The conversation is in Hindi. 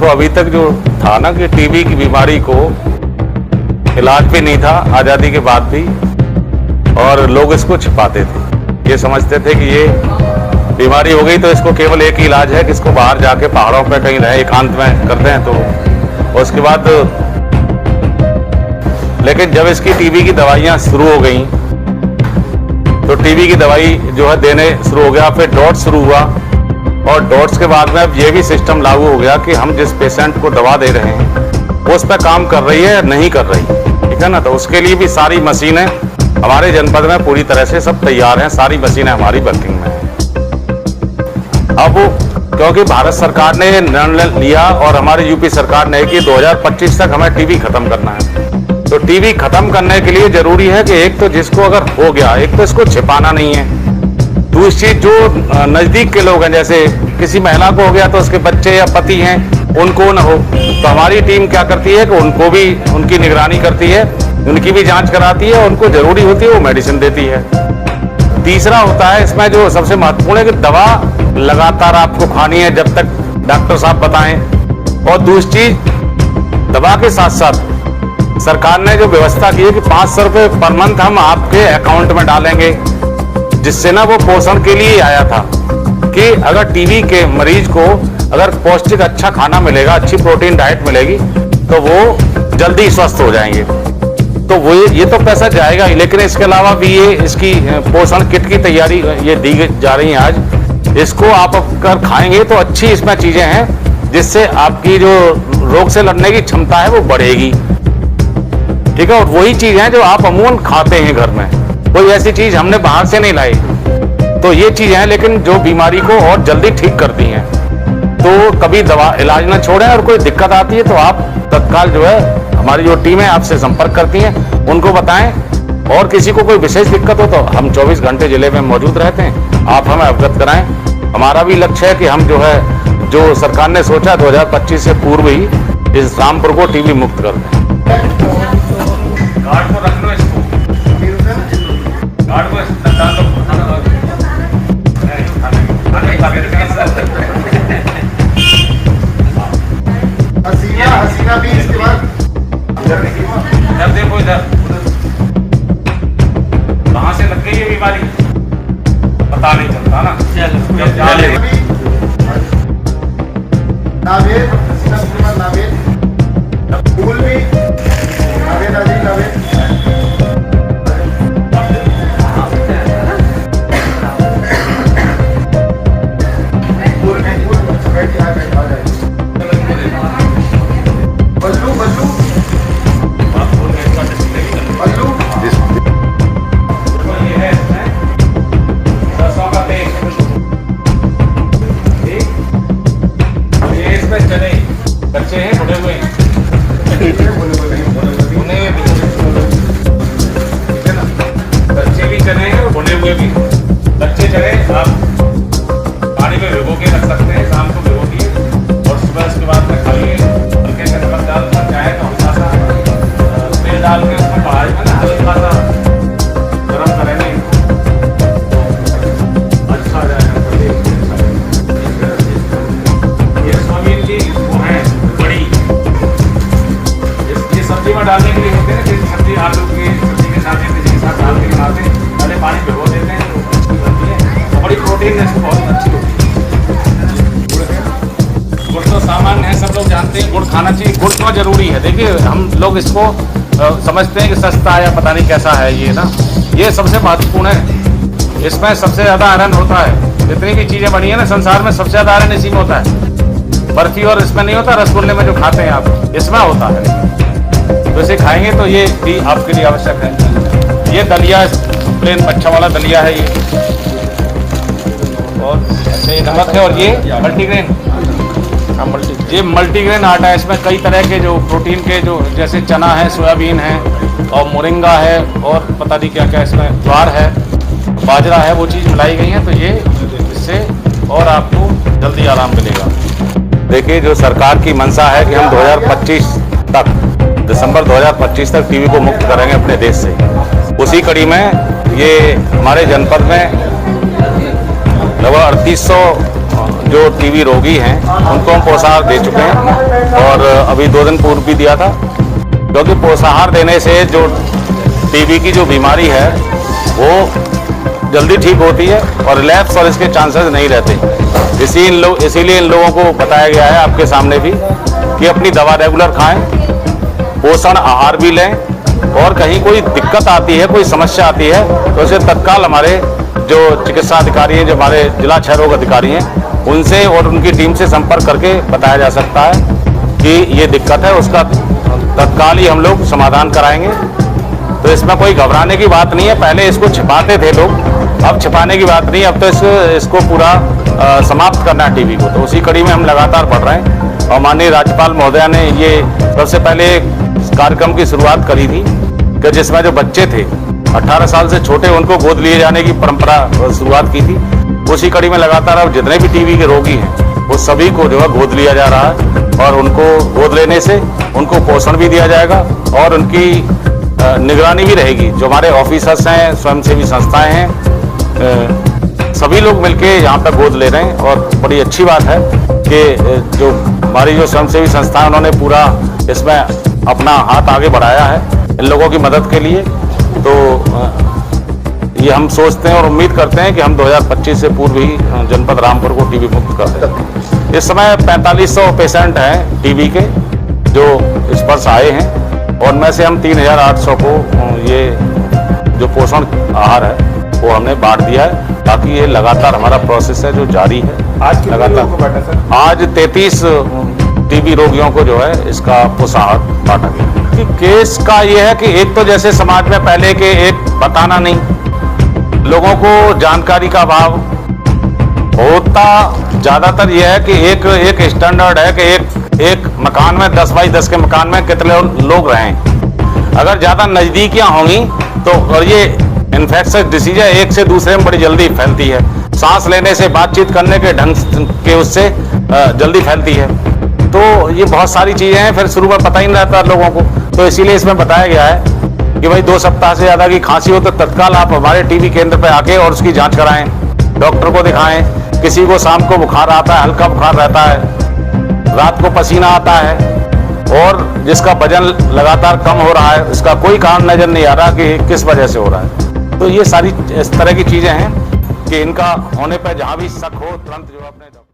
देखो अभी तक जो था ना कि टीबी की बीमारी को इलाज भी नहीं था आज़ादी के बाद भी, और लोग इसको छिपाते थे। ये समझते थे कि ये बीमारी हो गई तो इसको केवल एक ही इलाज है कि इसको बाहर जाके पहाड़ों पे कहीं रहे एकांत में करते हैं। तो उसके बाद लेकिन जब इसकी टीबी की दवाइयाँ शुरू हो गई तो टीबी की दवाई जो है देने शुरू हो गया, फिर डॉट्स शुरू हुआ, और डॉट्स के बाद में अब ये भी सिस्टम लागू हो गया कि हम जिस पेशेंट को दवा दे रहे हैं वो उस पर काम कर रही है या नहीं कर रही, ठीक है ना। तो उसके लिए भी सारी मशीनें हमारे जनपद में पूरी तरह से सब तैयार हैं, सारी मशीनें हमारी वर्किंग में हैं। अब क्योंकि भारत सरकार ने निर्णय लिया और हमारी यूपी सरकार ने कि 2025 तक हमें टीबी खत्म करना है, तो टीबी खत्म करने के लिए जरूरी है कि एक तो जिसको अगर हो गया, एक तो इसको छिपाना नहीं है, दूसरी जो नजदीक के लोग हैं, जैसे किसी महिला को हो गया तो उसके बच्चे या पति हैं उनको न हो, तो हमारी टीम क्या करती है कि उनको भी उनकी निगरानी करती है, उनकी भी जांच कराती है, उनको जरूरी होती है वो मेडिसिन देती है। तीसरा होता है इसमें जो सबसे महत्वपूर्ण है कि दवा लगातार आपको खानी है जब तक डॉक्टर साहब बताएं, और दूसरी चीज दवा के साथ साथ सरकार ने जो व्यवस्था की है कि 500 रुपये पर मंथ हम आपके अकाउंट में डालेंगे, जिससे ना वो पोषण के लिए आया था कि अगर टीबी के मरीज को अगर पौष्टिक अच्छा खाना मिलेगा, अच्छी प्रोटीन डाइट मिलेगी तो वो जल्दी स्वस्थ हो जाएंगे। तो वो ये तो पैसा जाएगा ही, लेकिन इसके अलावा भी ये इसकी पोषण किट की तैयारी ये दी जा रही है आज। इसको आप अगर खाएंगे तो अच्छी इसमें चीजें हैं जिससे आपकी जो रोग से लड़ने की क्षमता है वो बढ़ेगी, ठीक है। और वही चीज है जो आप अमूमन खाते हैं घर में, कोई ऐसी चीज हमने बाहर से नहीं लाई। तो ये चीज है लेकिन जो बीमारी को और जल्दी ठीक करती हैं। तो कभी दवा इलाज ना छोड़ें, और कोई दिक्कत आती है तो आप तत्काल जो है हमारी जो टीम है आपसे संपर्क करती हैं, उनको बताएं, और किसी को कोई विशेष दिक्कत हो तो हम 24 घंटे जिले में मौजूद रहते हैं, आप हमें अवगत कराएं। हमारा भी लक्ष्य है कि हम जो है जो सरकार ने सोचा 2025 से पूर्व ही इस रामपुर को टीबी मुक्त कर दें। गार्ड को रख लो, इसको गार्ड को डाल दो। हसीना भी इसके बाद इधर देखो, इधर कहाँ से लग गई ये बीमारी पता नहीं चलता ना। नावेद, नावेद, फूल भी नावेद, नावेद। बच्चे हैं बुने हुए हैं, बुने हुए भी, ठीक है ना। बच्चे भी चने हैं और बुने हुए भी। बच्चे चने आप पानी में भिगो के रख सकते हैं, शाम को भिगो दिए और सुबह उसके बाद में खाइए। हल्के से नमक डाल कर चाहे तो हल्का सा तेल डाल के उसमें पहाड़ में ना हल्का सा गर्म करेंगे, अच्छा आ जाएगा। ये सोयाबीन की वो है सब्जी में डालने के लिए होते हैं, जैसे सब्जी आलू की सब्जी के साथ के साथ डाल के बनाते हैं, पहले पानी भिगो देते हैं तो अच्छी बनती है, तो बड़ी प्रोटीन है, बहुत अच्छी होती है। गुड़ तो सामान्य है, सब लोग जानते हैं गुड़ खाना चाहिए, गुड़ तो जरूरी है। देखिए हम लोग इसको समझते हैं कि सस्ता है या पता नहीं कैसा है, ये ना ये सबसे महत्वपूर्ण है। इसमें सबसे ज़्यादा आयरन होता है, जितनी भी चीज़ें बनी है ना संसार में सबसे ज़्यादा आयरन इसी में होता है। बर्फी और इसमें नहीं होता, रसगुल्ले में जो खाते हैं आप इसमें होता है, तो इसे खाएंगे तो ये भी आपके लिए आवश्यक है। ये दलिया प्लेन अच्छा वाला दलिया है ये, और ये नमक है, और ये मल्टीग्रेन, ये मल्टीग्रेन आटा है। इसमें कई तरह के जो प्रोटीन के जो जैसे चना है, सोयाबीन है और मोरिंगा है और पता नहीं क्या क्या इसमें ज्वार है, बाजरा है, वो चीज़ मिलाई गई है, तो ये इससे और आपको जल्दी आराम मिलेगा। देखिए जो सरकार की मंशा है कि हम 2025 तक दिसंबर 2025 तक टीबी को मुक्त करेंगे अपने देश से, उसी कड़ी में ये हमारे जनपद में लगभग 3800 जो टीबी रोगी हैं उनको हम पोषाहार दे चुके हैं और अभी 2 दिन पूर्व भी दिया था, क्योंकि पोषाहार देने से जो टीबी की जो बीमारी है वो जल्दी ठीक होती है और रिलैप्स और इसके चांसेस नहीं रहते। इसीलिए इन लोगों को बताया गया है आपके सामने भी कि अपनी दवा रेगुलर खाएं, पोषण आहार भी लें और कहीं कोई दिक्कत आती है, कोई समस्या आती है तो उसे तत्काल हमारे जो चिकित्सा अधिकारी हैं, जो हमारे जिला क्षय रोग अधिकारी हैं, उनसे और उनकी टीम से संपर्क करके बताया जा सकता है कि ये दिक्कत है, उसका तत्काल ही हम लोग समाधान कराएंगे। तो इसमें कोई घबराने की बात नहीं है। पहले इसको छिपाते थे लोग, अब छिपाने की बात नहीं, अब तो इसको पूरा समाप्त करना है टीबी को। तो उसी कड़ी में हम लगातार बढ़ रहे हैं और माननीय राज्यपाल महोदया ने ये सबसे पहले कार्यक्रम की शुरुआत करी थी कि जिसमें जो बच्चे थे 18 साल से छोटे, उनको गोद लिए जाने की परंपरा शुरुआत की थी। उसी कड़ी में लगातार अब जितने भी टीबी के रोगी हैं वो सभी को जो है गोद लिया जा रहा है और उनको गोद लेने से उनको पोषण भी दिया जाएगा और उनकी निगरानी भी रहेगी। जो हमारे ऑफिसर्स हैं, स्वयंसेवी संस्थाएं हैं, सभी लोग मिलके यहाँ पर गोद ले रहे हैं और बड़ी अच्छी बात है कि जो हमारी जो स्वयंसेवी संस्थाएं उन्होंने पूरा इसमें अपना हाथ आगे बढ़ाया है इन लोगों की मदद के लिए। तो ये हम सोचते हैं और उम्मीद करते हैं कि हम 2025 से पूर्व ही जनपद रामपुर को टीबी मुक्त कर देंगे। इस समय 4500 पेशेंट हैं टीबी के जो इस पर से आए हैं और उनमें से हम 3800 को ये जो पोषण आहार है वो हमने बांट दिया है। बाकी ये लगातार हमारा प्रोसेस है जो जारी है। आज लगातार आज 33 टीबी रोगियों को जो है इसका पोषाहार बांटा गया। कि केस का ये है कि एक तो जैसे समाज में पहले के एक बताना नहीं, लोगों को जानकारी का अभाव होता, ज्यादातर यह है कि एक स्टैंडर्ड है कि एक मकान में 10 बाई 10 के मकान में कितने लोग रहें। अगर ज्यादा नजदीकियां होंगी तो और ये इन्फेक्शियस डिसीज है, एक से दूसरे में बड़ी जल्दी फैलती है, सांस लेने से, बातचीत करने के ढंग के उससे जल्दी फैलती है। तो ये बहुत सारी चीजें हैं, फिर शुरू में पता ही नहीं रहता लोगों को। तो इसीलिए इसमें बताया गया है कि भाई 2 सप्ताह से ज्यादा की खांसी हो तो तत्काल आप हमारे टीबी केंद्र पर आके और उसकी जांच कराएं, डॉक्टर को दिखाएं। किसी को शाम को बुखार आता है, हल्का बुखार रहता है, रात को पसीना आता है और जिसका वजन लगातार कम हो रहा है, इसका कोई कारण नजर नहीं आ रहा कि किस वजह से हो रहा है। तो ये सारी इस तरह की चीजें हैं कि इनका होने पर जहां भी शक हो तुरंत जो अपने